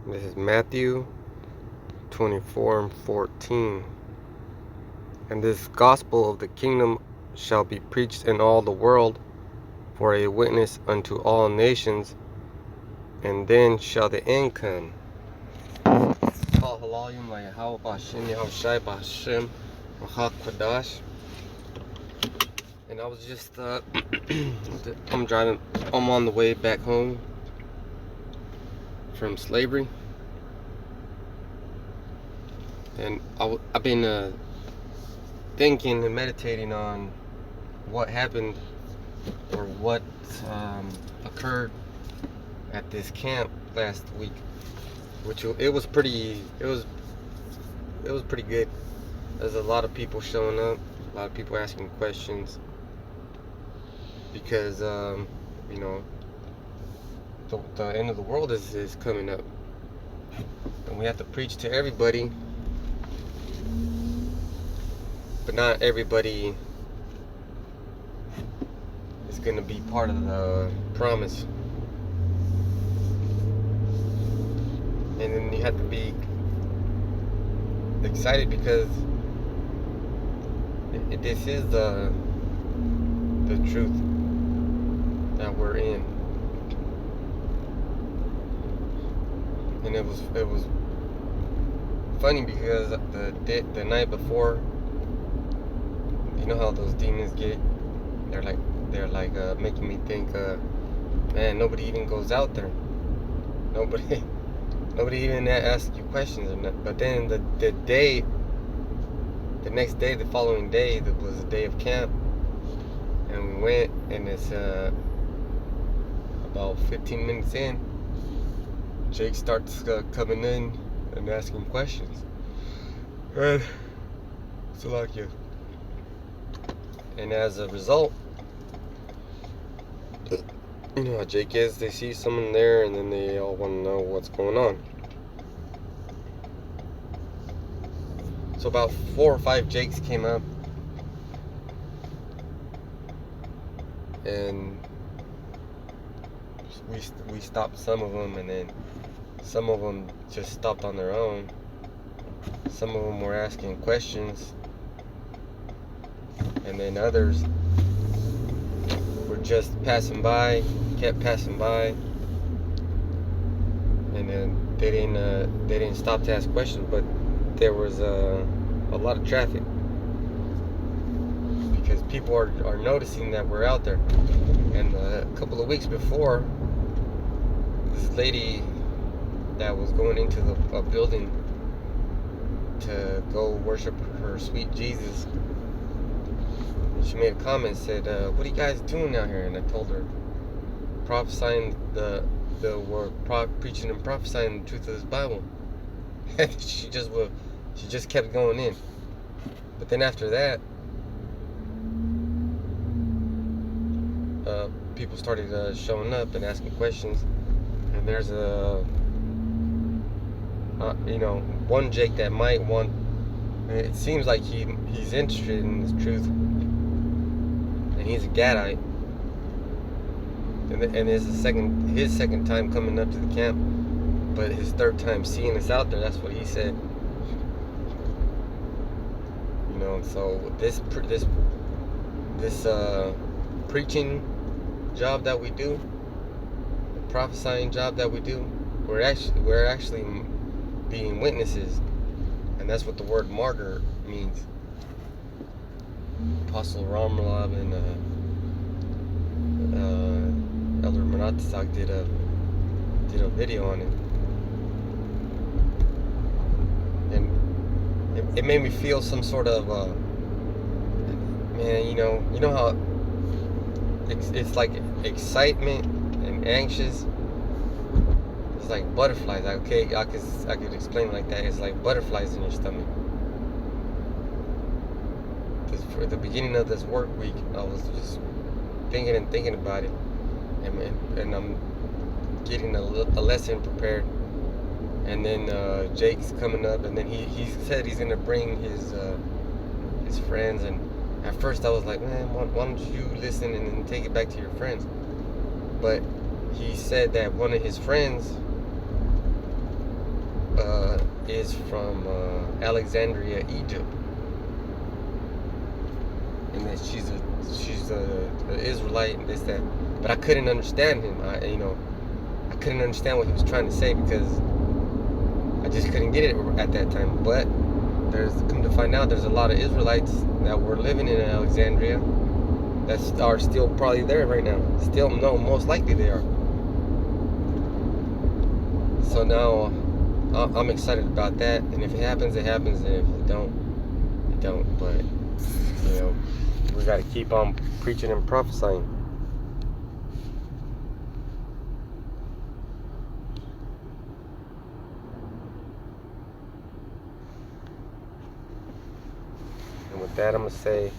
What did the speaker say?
This is Matthew 24:14. And this gospel of the kingdom shall be preached in all the world for a witness unto all nations, and then shall the end come. And I was just I'm on the way back home from slavery, and I've been thinking and meditating on what happened or what occurred at this camp last week, which it was pretty good. There's a lot of people showing up, a lot of people asking questions, because the end of the world is coming up, and we have to preach to everybody, but not everybody is going to be part of the promise. And then you have to be excited because this is the truth that we're in. And it was funny because the night before, you know how those demons get? They're like making me think, man, nobody even goes out there. Nobody even asks you questions or not. But then the next day, the following day, that was the day of camp, and we went, and it's about 15 minutes in, Jake starts coming in and asking questions, and Salakia. And as a result, you know how Jake is, they see someone there and then they all want to know what's going on. So about 4 or 5 Jakes came up, and we stopped some of them, and then some of them just stopped on their own. Some of them were asking questions, and then others were just kept passing by, and then they didn't stop to ask questions. But there was a lot of traffic because people are noticing that we're out there. And a couple of weeks before, this lady that was going into a building to go worship her sweet Jesus, she made a comment, said, what are you guys doing out here? And I told her, prophesying the word, preaching and prophesying the truth of this Bible. And she just kept going in. But then after that, people started showing up and asking questions. And there's one Jake that might want. It seems like he's interested in this truth, and he's a Gadite. And it's his second time coming up to the camp, but his third time seeing us out there. That's what he said. So this preaching job that we do, the prophesying job that we do, we're actually being witnesses, and that's what the word martyr means. Apostle Ramlab and Elder Manatzak did a video on it, and it made me feel some sort of man, you know how it's like excitement and anxious. It's like butterflies. Okay, I could explain it like that. It's like butterflies in your stomach. For the beginning of this work week, I was just thinking about it, and I'm getting a lesson prepared. And then Jake's coming up, and then he said he's gonna bring his friends. And at first I was like, man, why don't you listen and then take it back to your friends? But he said that one of his friends is from Alexandria, Egypt, and that she's a Israelite and this that. But I couldn't understand him. I couldn't understand what he was trying to say because I just couldn't get it at that time. But come to find out, there's a lot of Israelites that were living in Alexandria that are still probably there right now. Still, no, most likely they are. So now I'm excited about that, and if it happens, it happens, and if it don't, it don't. But we got to keep on preaching and prophesying. And with that, I'm gonna say,